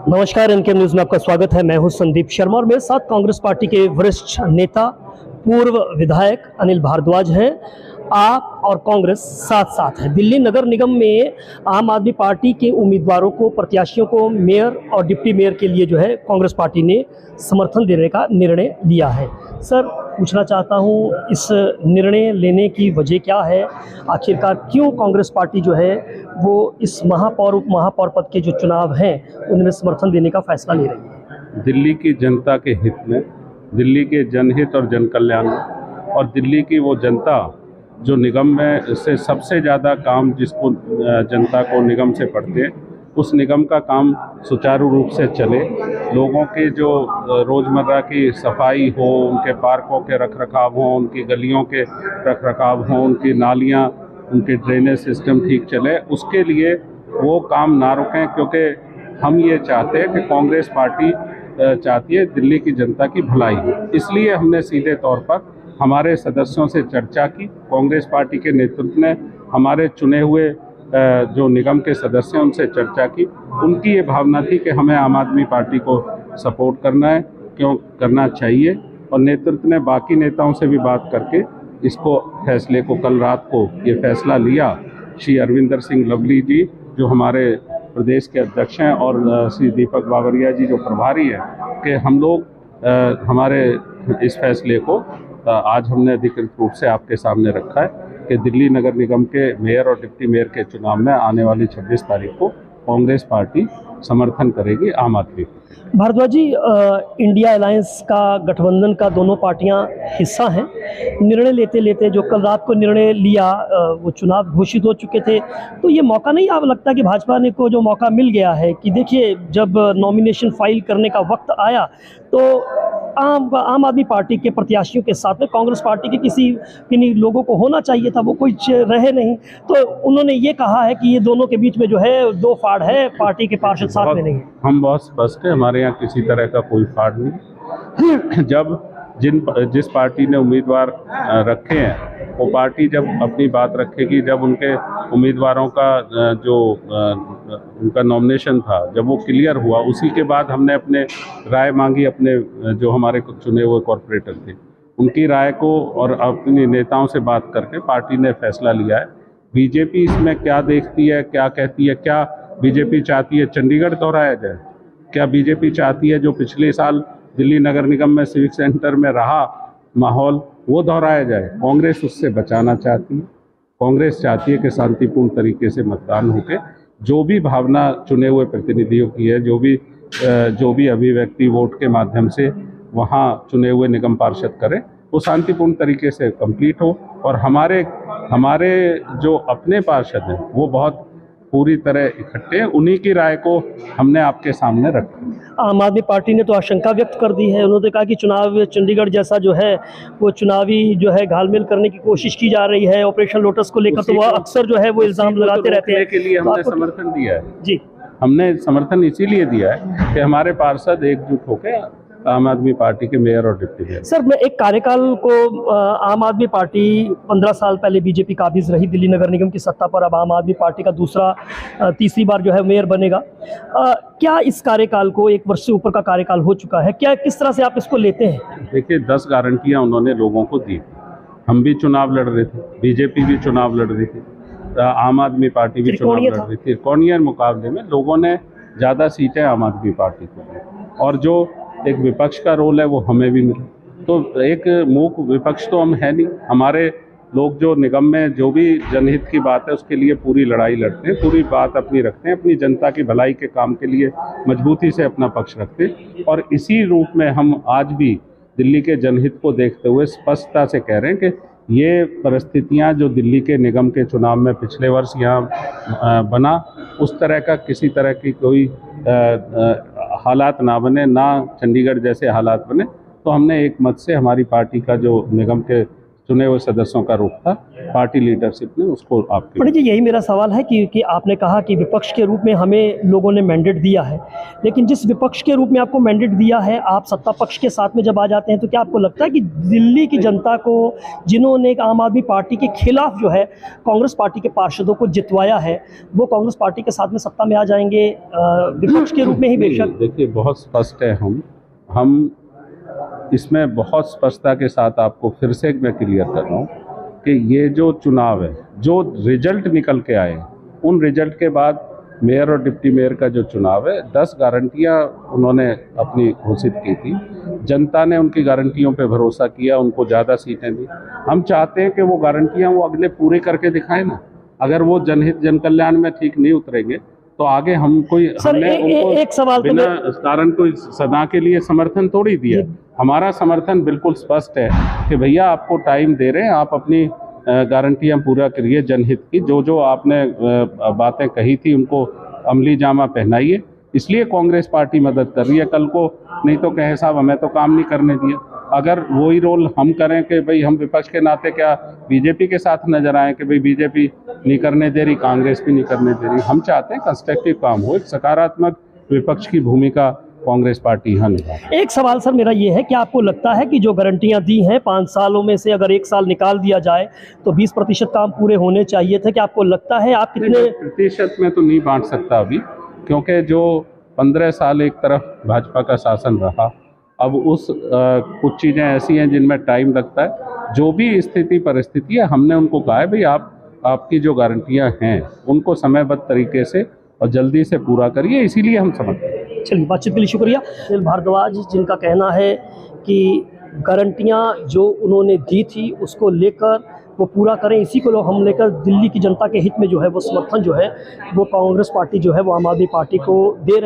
नमस्कार, N K news में आपका स्वागत है। मैं हूं संदीप शर्मा और मेरे साथ कांग्रेस पार्टी के वरिष्ठ नेता पूर्व विधायक अनिल भारद्वाज हैं। आप और कांग्रेस साथ साथ है। दिल्ली नगर निगम में आम आदमी पार्टी के उम्मीदवारों को, प्रत्याशियों को मेयर और डिप्टी मेयर के लिए जो है कांग्रेस पार्टी ने समर्थन देने का निर्णय लिया है। सर, पूछना चाहता हूं, इस निर्णय लेने की वजह क्या है? आखिरकार क्यों कांग्रेस पार्टी जो है वो इस महापौर, उप महापौर पद के जो चुनाव हैं उनमें समर्थन देने का फैसला ले रही है? दिल्ली की जनता के हित में, दिल्ली के जनहित और जन कल्याण में, और दिल्ली की वो जनता जो निगम में से सबसे ज़्यादा काम जिसको जनता को निगम से पड़ते हैं, उस निगम का काम सुचारू रूप से चले, लोगों के जो रोज़मर्रा की सफाई हो, उनके पार्कों के रखरखाव हो, उनकी गलियों के रखरखाव हो, उनकी नालियाँ, उनके ड्रेनेज सिस्टम ठीक चले, उसके लिए वो काम ना रुकें। क्योंकि हम ये चाहते हैं कि कांग्रेस पार्टी चाहती है दिल्ली की जनता की भलाई हो। इसलिए हमने सीधे तौर पर हमारे सदस्यों से चर्चा की। कांग्रेस पार्टी के नेतृत्व ने हमारे चुने हुए जो निगम के सदस्य हैं उनसे चर्चा की। उनकी ये भावना थी कि हमें आम आदमी पार्टी को सपोर्ट करना है, क्यों करना चाहिए, और नेतृत्व ने बाकी नेताओं से भी बात करके इसको फैसले को, कल रात को ये फैसला लिया। श्री अरविंदर सिंह लवली जी जो हमारे प्रदेश के अध्यक्ष हैं और श्री दीपक बावरिया जी जो प्रभारी हैं, कि हम लोग हमारे इस फैसले को आज हमने अधिकृत रूप से आपके सामने रखा है कि दिल्ली नगर निगम के मेयर और डिप्टी मेयर के चुनाव में आने वाली 26 तारीख को कांग्रेस पार्टी समर्थन करेगी आम आदमी को। भारद्वाज जी, इंडिया अलायंस का, गठबंधन का दोनों पार्टियां हिस्सा हैं। निर्णय लेते लेते जो कल रात को निर्णय लिया, वो चुनाव घोषित हो चुके थे, तो ये मौका नहीं आप लगता कि भाजपा ने को जो मौका मिल गया है कि देखिए जब नॉमिनेशन फाइल करने का वक्त आया तो आम आदमी पार्टी के प्रत्याशियों के साथ में कांग्रेस पार्टी के किन्हीं लोगों को होना चाहिए था, वो कोई रहे नहीं, तो उन्होंने ये कहा है कि ये दोनों के बीच में जो है दो फाड़ है, पार्टी के पार्षद साथ में नहीं है। हम बहुत स्पष्ट है, हमारे यहाँ किसी तरह का कोई फाड़ नहीं। जब जिस पार्टी ने उम्मीदवार रखे हैं वो पार्टी जब अपनी बात रखेगी, जब उनके उम्मीदवारों का जो उनका नॉमिनेशन था जब वो क्लियर हुआ, उसी के बाद हमने अपने राय मांगी, अपने जो हमारे चुने हुए कॉरपोरेटर थे उनकी राय को, और अपने नेताओं से बात करके पार्टी ने फैसला लिया है। बीजेपी इसमें क्या देखती है, क्या कहती है? क्या बीजेपी चाहती है चंडीगढ़ दोहराया जाए? क्या बीजेपी चाहती है जो पिछले साल दिल्ली नगर निगम में सिविक सेंटर में रहा माहौल वो दोहराया जाए? कांग्रेस उससे बचाना चाहती है। कांग्रेस चाहती है कि शांतिपूर्ण तरीके से मतदान होके जो भी भावना चुने हुए प्रतिनिधियों की है, जो भी अभिव्यक्ति वोट के माध्यम से वहाँ चुने हुए निगम पार्षद करें, वो शांतिपूर्ण तरीके से कंप्लीट हो। और हमारे जो अपने पार्षद हैं वो बहुत पूरी तरह इकट्ठे हैं, उन्हीं की राय को हमने आपके सामने रखा। आम आदमी पार्टी ने तो आशंका व्यक्त कर दी है, उन्होंने कहा कि चुनाव चंडीगढ़ जैसा जो है वो चुनावी जो है घालमेल करने की कोशिश की जा रही है ऑपरेशन लोटस को लेकर, तो वह अक्सर जो है वो इल्जाम लगाते रहते हैं। के लिए हमने समर्थन दिया है जी, हमने समर्थन इसीलिए दिया है कि हमारे पार्षद एकजुट होकर आम आदमी पार्टी के मेयर और डिप्टी मेयर। सर, मैं एक कार्यकाल को आम आदमी पार्टी 15 साल पहले बीजेपी काबिज रही दिल्ली नगर निगम की सत्ता पर, अब आम आदमी पार्टी का तीसरी बार जो है मेयर बनेगा। क्या इस कार्यकाल को, 1 वर्ष से ऊपर का कार्यकाल हो चुका है, क्या किस तरह से आप इसको लेते हैं? देखिए, 10 गारंटियां उन्होंने लोगों को दी। हम भी चुनाव लड़ रहे थे, बीजेपी भी चुनाव लड़ रही थी, आम आदमी पार्टी भी चुनाव लड़ रही थी। त्रिकोणीय मुकाबले में लोगों ने ज़्यादा सीटें आम आदमी पार्टी को दी, और जो एक विपक्ष का रोल है वो हमें भी मिला। तो एक मूक विपक्ष तो हम है नहीं। हमारे लोग जो निगम में जो भी जनहित की बात है उसके लिए पूरी लड़ाई लड़ते हैं, पूरी बात अपनी रखते हैं, अपनी जनता की भलाई के काम के लिए मजबूती से अपना पक्ष रखते हैं। और इसी रूप में हम आज भी दिल्ली के जनहित को देखते हुए स्पष्टता से कह रहे हैं कि ये परिस्थितियां जो दिल्ली के निगम के चुनाव में पिछले वर्ष यहाँ बना, उस तरह का किसी तरह की कोई हालात ना बने, ना चंडीगढ़ जैसे हालात बने। तो हमने एक मत से हमारी पार्टी का जो निगम के चुने हुए सदस्यों का रुख था। पार्टी लीडरशिप ने उसको आपके पंडित जी, यही मेरा सवाल है कि आपने कहा कि विपक्ष के रूप में हमें लोगों ने मैंडेट दिया है, लेकिन जिस विपक्ष के रूप में आपको मैंडेट दिया है, आप सत्ता पक्ष के साथ में जब आ जाते हैं तो क्या आपको लगता है कि दिल्ली की जनता को, जिन्होंने एक आम आदमी पार्टी के खिलाफ जो है कांग्रेस पार्टी के पार्षदों को जितवाया है, वो कांग्रेस पार्टी के साथ में सत्ता में आ जाएंगे विपक्ष के रूप में ही? बेशक देखिए, बहुत स्पष्ट है। हम इसमें बहुत स्पष्टता के साथ आपको फिर से मैं क्लियर कर रहा हूँ कि ये जो चुनाव है, जो रिजल्ट निकल के आए, उन रिजल्ट के बाद मेयर और डिप्टी मेयर का जो चुनाव है, 10 गारंटियाँ उन्होंने अपनी घोषित की थी। जनता ने उनकी गारंटियों पे भरोसा किया, उनको ज़्यादा सीटें दी। हम चाहते हैं कि वो गारंटियाँ वो अगले पूरे करके दिखाएं ना। अगर वो जनहित जन कल्याण में ठीक नहीं उतरेंगे तो आगे हम कोई सर, एक सवाल बिना कारण कोई सदा के लिए समर्थन थोड़ी दिया। हमारा समर्थन बिल्कुल स्पष्ट है कि भैया आपको टाइम दे रहे हैं, आप अपनी गारंटियां पूरा करिए जनहित की। जो जो आपने बातें कही थी उनको अमली जामा पहनाइए। इसलिए कांग्रेस पार्टी मदद कर रही है कल को, नहीं तो कहे साहब हमें तो काम नहीं करने दिया। अगर वही रोल हम करें कि भाई हम विपक्ष के नाते क्या बीजेपी के साथ नजर आए कि भाई बीजेपी नहीं करने दे रही, कांग्रेस भी नहीं करने दे रही। हम चाहते हैं कंस्ट्रक्टिव काम हो, एक सकारात्मक विपक्ष की भूमिका कांग्रेस पार्टी यहाँ निभाए। एक सवाल सर मेरा ये है कि आपको लगता है कि जो गारंटियां दी हैं 5 सालों में से अगर 1 साल निकाल दिया जाए तो 20% काम पूरे होने चाहिए थे? क्या आपको लगता है? आप कितने प्रतिशत में तो नहीं बांट सकता अभी, क्योंकि जो 15 साल एक तरफ भाजपा का शासन रहा, अब उस कुछ चीज़ें ऐसी हैं जिनमें टाइम लगता है। जो भी स्थिति परिस्थिति है, हमने उनको कहा है भाई आपकी जो गारंटियां हैं उनको समयबद्ध तरीके से और जल्दी से पूरा करिए, इसीलिए हम समझते हैं। चलिए, बातचीत के लिए शुक्रिया। अनिल भारद्वाज, जिनका कहना है कि गारंटियां जो उन्होंने दी थी उसको लेकर वो पूरा करें, इसी को हम लेकर दिल्ली की जनता के हित में जो है वो समर्थन जो है वो कांग्रेस पार्टी जो है वो आम आदमी पार्टी को दे रही